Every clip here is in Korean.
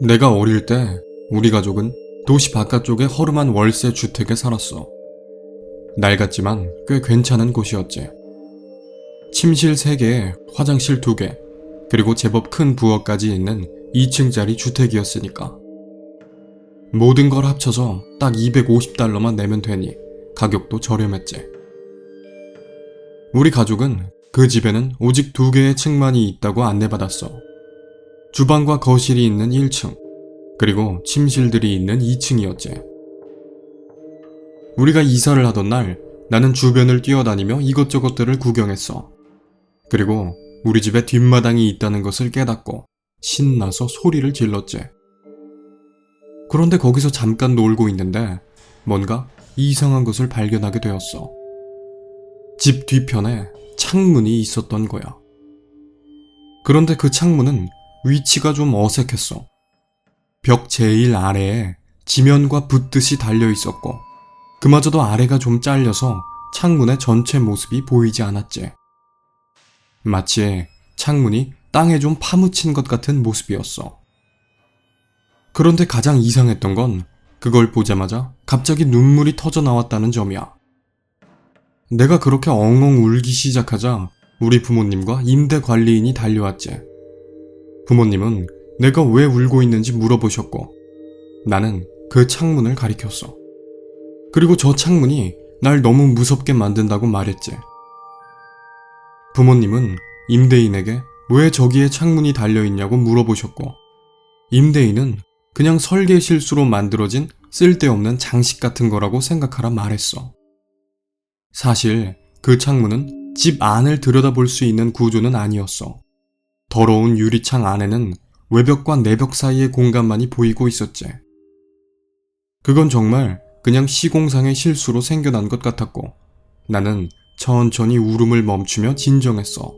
내가 어릴 때 우리 가족은 도시 바깥쪽의 허름한 월세 주택에 살았어. 낡았지만 꽤 괜찮은 곳이었지. 침실 3개에 화장실 2개, 그리고 제법 큰 부엌까지 있는 2층짜리 주택이었으니까. 모든 걸 합쳐서 딱 $250만 내면 되니 가격도 저렴했지. 우리 가족은 그 집에는 오직 2개의 층만이 있다고 안내받았어. 주방과 거실이 있는 1층, 그리고 침실들이 있는 2층이었지. 우리가 이사를 하던 날 나는 주변을 뛰어다니며 이것저것들을 구경했어. 그리고 우리 집에 뒷마당이 있다는 것을 깨닫고 신나서 소리를 질렀지. 그런데 거기서 잠깐 놀고 있는데 뭔가 이상한 것을 발견하게 되었어. 집 뒤편에 창문이 있었던 거야. 그런데 그 창문은 위치가 좀 어색했어. 벽 제일 아래에 지면과 붙듯이 달려 있었고, 그마저도 아래가 좀 잘려서 창문의 전체 모습이 보이지 않았지. 마치 창문이 땅에 좀 파묻힌 것 같은 모습이었어. 그런데 가장 이상했던 건 그걸 보자마자 갑자기 눈물이 터져 나왔다는 점이야. 내가 그렇게 엉엉 울기 시작하자 우리 부모님과 임대 관리인이 달려왔지. 부모님은 내가 왜 울고 있는지 물어보셨고, 나는 그 창문을 가리켰어. 그리고 저 창문이 날 너무 무섭게 만든다고 말했지. 부모님은 임대인에게 왜 저기에 창문이 달려있냐고 물어보셨고, 임대인은 그냥 설계 실수로 만들어진 쓸데없는 장식 같은 거라고 생각하라 말했어. 사실 그 창문은 집 안을 들여다볼 수 있는 구조는 아니었어. 더러운 유리창 안에는 외벽과 내벽 사이의 공간만이 보이고 있었지. 그건 정말 그냥 시공상의 실수로 생겨난 것 같았고, 나는 천천히 울음을 멈추며 진정했어.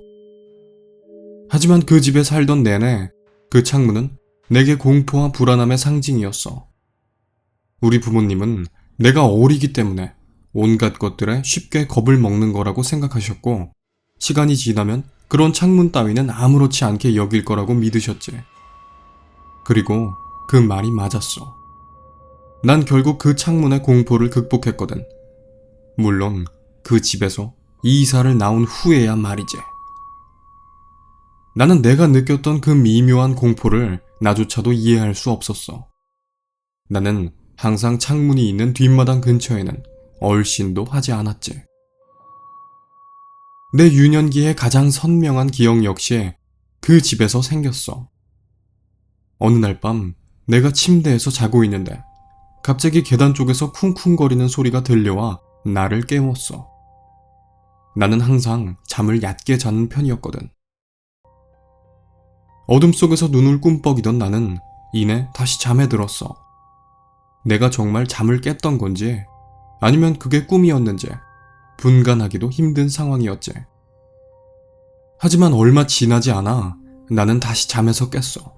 하지만 그 집에 살던 내내 그 창문은 내게 공포와 불안함의 상징이었어. 우리 부모님은 내가 어리기 때문에 온갖 것들에 쉽게 겁을 먹는 거라고 생각하셨고, 시간이 지나면 그런 창문 따위는 아무렇지 않게 여길 거라고 믿으셨지. 그리고 그 말이 맞았어. 난 결국 그 창문의 공포를 극복했거든. 물론 그 집에서 이사를 나온 후에야 말이지. 나는 내가 느꼈던 그 미묘한 공포를 나조차도 이해할 수 없었어. 나는 항상 창문이 있는 뒷마당 근처에는 얼씬도 하지 않았지. 내 유년기의 가장 선명한 기억 역시 그 집에서 생겼어. 어느 날 밤 내가 침대에서 자고 있는데 갑자기 계단 쪽에서 쿵쿵거리는 소리가 들려와 나를 깨웠어. 나는 항상 잠을 얕게 자는 편이었거든. 어둠 속에서 눈을 꿈뻑이던 나는 이내 다시 잠에 들었어. 내가 정말 잠을 깼던 건지 아니면 그게 꿈이었는지 분간하기도 힘든 상황이었지. 하지만 얼마 지나지 않아 나는 다시 잠에서 깼어.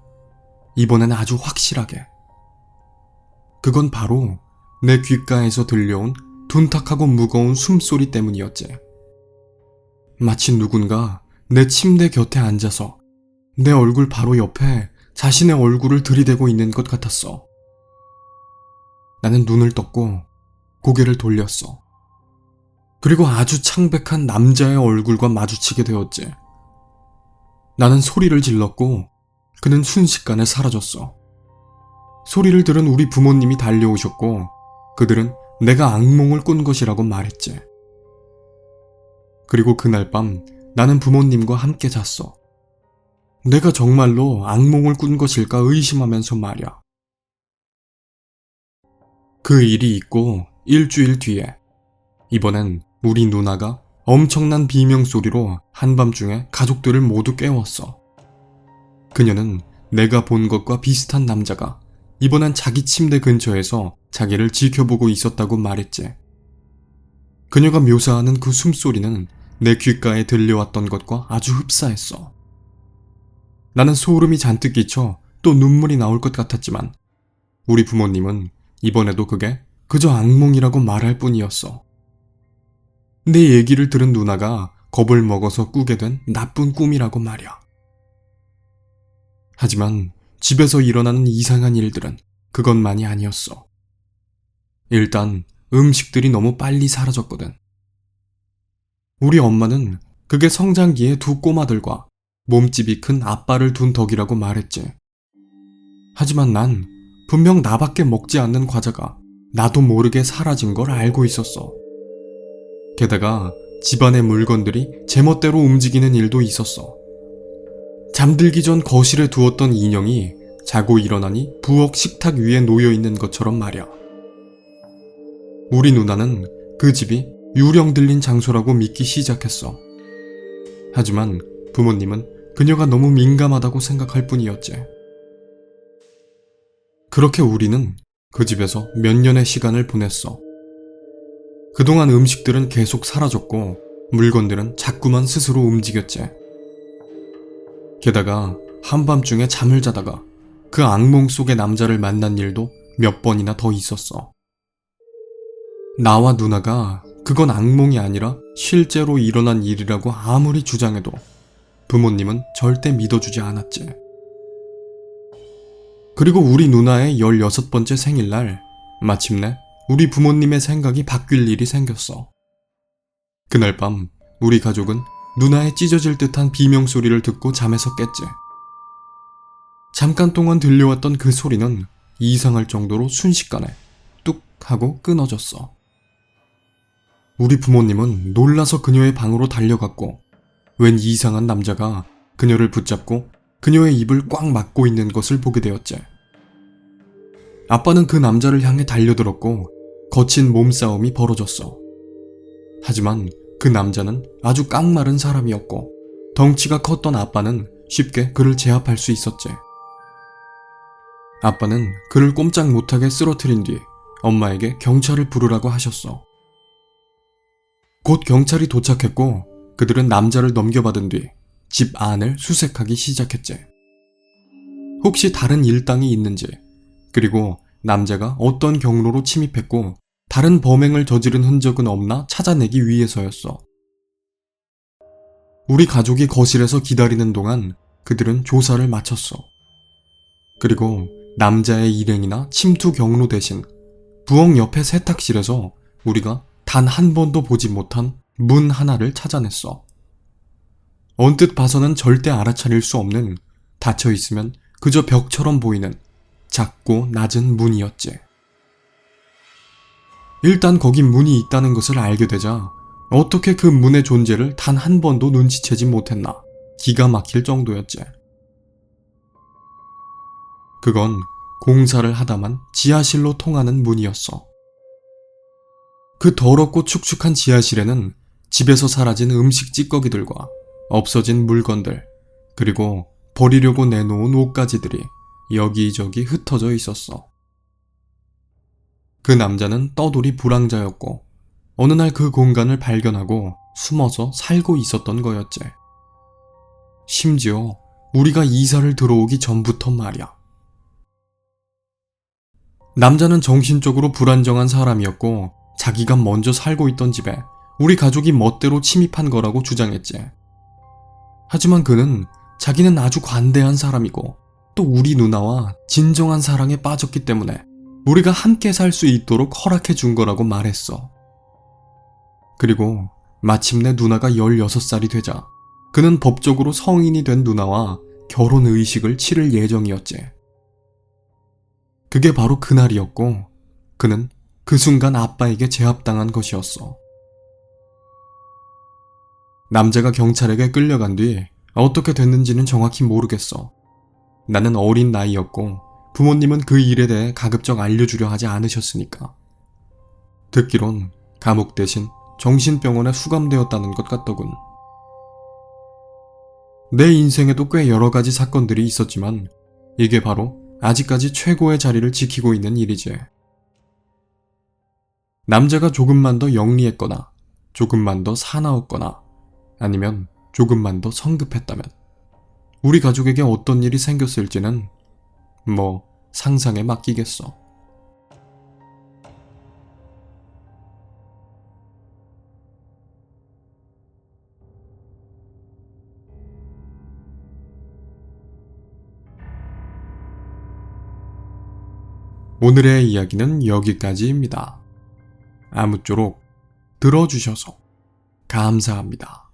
이번엔 아주 확실하게. 그건 바로 내 귓가에서 들려온 둔탁하고 무거운 숨소리 때문이었지. 마치 누군가 내 침대 곁에 앉아서 내 얼굴 바로 옆에 자신의 얼굴을 들이대고 있는 것 같았어. 나는 눈을 떴고 고개를 돌렸어. 그리고 아주 창백한 남자의 얼굴과 마주치게 되었지. 나는 소리를 질렀고 그는 순식간에 사라졌어. 소리를 들은 우리 부모님이 달려오셨고 그들은 내가 악몽을 꾼 것이라고 말했지. 그리고 그날 밤 나는 부모님과 함께 잤어. 내가 정말로 악몽을 꾼 것일까 의심하면서 말이야. 그 일이 있고 일주일 뒤에 이번엔 우리 누나가 엄청난 비명소리로 한밤중에 가족들을 모두 깨웠어. 그녀는 내가 본 것과 비슷한 남자가 이번엔 자기 침대 근처에서 자기를 지켜보고 있었다고 말했지. 그녀가 묘사하는 그 숨소리는 내 귓가에 들려왔던 것과 아주 흡사했어. 나는 소름이 잔뜩 끼쳐 또 눈물이 나올 것 같았지만 우리 부모님은 이번에도 그게 그저 악몽이라고 말할 뿐이었어. 내 얘기를 들은 누나가 겁을 먹어서 꾸게 된 나쁜 꿈이라고 말이야. 하지만 집에서 일어나는 이상한 일들은 그것만이 아니었어. 일단 음식들이 너무 빨리 사라졌거든. 우리 엄마는 그게 성장기에 두 꼬마들과 몸집이 큰 아빠를 둔 덕이라고 말했지. 하지만 난 분명 나밖에 먹지 않는 과자가 나도 모르게 사라진 걸 알고 있었어. 게다가 집안의 물건들이 제멋대로 움직이는 일도 있었어. 잠들기 전 거실에 두었던 인형이 자고 일어나니 부엌 식탁 위에 놓여있는 것처럼 말이야. 우리 누나는 그 집이 유령 들린 장소라고 믿기 시작했어. 하지만 부모님은 그녀가 너무 민감하다고 생각할 뿐이었지. 그렇게 우리는 그 집에서 몇 년의 시간을 보냈어. 그동안 음식들은 계속 사라졌고 물건들은 자꾸만 스스로 움직였지. 게다가 한밤중에 잠을 자다가 그 악몽 속의 남자를 만난 일도 몇 번이나 더 있었어. 나와 누나가 그건 악몽이 아니라 실제로 일어난 일이라고 아무리 주장해도 부모님은 절대 믿어주지 않았지. 그리고 우리 누나의 16번째 생일날 마침내 우리 부모님의 생각이 바뀔 일이 생겼어. 그날 밤 우리 가족은 누나의 찢어질 듯한 비명소리를 듣고 잠에서 깼지. 잠깐 동안 들려왔던 그 소리는 이상할 정도로 순식간에 뚝 하고 끊어졌어. 우리 부모님은 놀라서 그녀의 방으로 달려갔고 웬 이상한 남자가 그녀를 붙잡고 그녀의 입을 꽉 막고 있는 것을 보게 되었지. 아빠는 그 남자를 향해 달려들었고 거친 몸싸움이 벌어졌어. 하지만 그 남자는 아주 깡마른 사람이었고 덩치가 컸던 아빠는 쉽게 그를 제압할 수 있었지. 아빠는 그를 꼼짝 못하게 쓰러뜨린 뒤 엄마에게 경찰을 부르라고 하셨어. 곧 경찰이 도착했고 그들은 남자를 넘겨받은 뒤 집 안을 수색하기 시작했지. 혹시 다른 일당이 있는지, 그리고 남자가 어떤 경로로 침입했고 다른 범행을 저지른 흔적은 없나 찾아내기 위해서였어. 우리 가족이 거실에서 기다리는 동안 그들은 조사를 마쳤어. 그리고 남자의 일행이나 침투 경로 대신 부엌 옆의 세탁실에서 우리가 단 한 번도 보지 못한 문 하나를 찾아냈어. 언뜻 봐서는 절대 알아차릴 수 없는 닫혀있으면 그저 벽처럼 보이는 작고 낮은 문이었지. 일단 거기 문이 있다는 것을 알게 되자 어떻게 그 문의 존재를 단 한 번도 눈치채지 못했나 기가 막힐 정도였지. 그건 공사를 하다만 지하실로 통하는 문이었어. 그 더럽고 축축한 지하실에는 집에서 사라진 음식 찌꺼기들과 없어진 물건들, 그리고 버리려고 내놓은 옷가지들이 여기저기 흩어져 있었어. 그 남자는 떠돌이 불황자였고 어느 날 그 공간을 발견하고 숨어서 살고 있었던 거였지. 심지어 우리가 이사를 들어오기 전부터 말이야. 남자는 정신적으로 불안정한 사람이었고 자기가 먼저 살고 있던 집에 우리 가족이 멋대로 침입한 거라고 주장했지. 하지만 그는 자기는 아주 관대한 사람이고 또 우리 누나와 진정한 사랑에 빠졌기 때문에 우리가 함께 살 수 있도록 허락해 준 거라고 말했어. 그리고 마침내 누나가 16살이 되자 그는 법적으로 성인이 된 누나와 결혼 의식을 치를 예정이었지. 그게 바로 그날이었고 그는 그 순간 아빠에게 제압당한 것이었어. 남자가 경찰에게 끌려간 뒤 어떻게 됐는지는 정확히 모르겠어. 나는 어린 나이였고 부모님은 그 일에 대해 가급적 알려주려 하지 않으셨으니까. 듣기론 감옥 대신 정신병원에 수감되었다는 것 같더군. 내 인생에도 꽤 여러 가지 사건들이 있었지만 이게 바로 아직까지 최고의 자리를 지키고 있는 일이지. 남자가 조금만 더 영리했거나 조금만 더 사나웠거나 아니면 조금만 더 성급했다면 우리 가족에게 어떤 일이 생겼을지는 상상에 맡기겠어. 오늘의 이야기는 여기까지입니다. 아무쪼록 들어주셔서 감사합니다.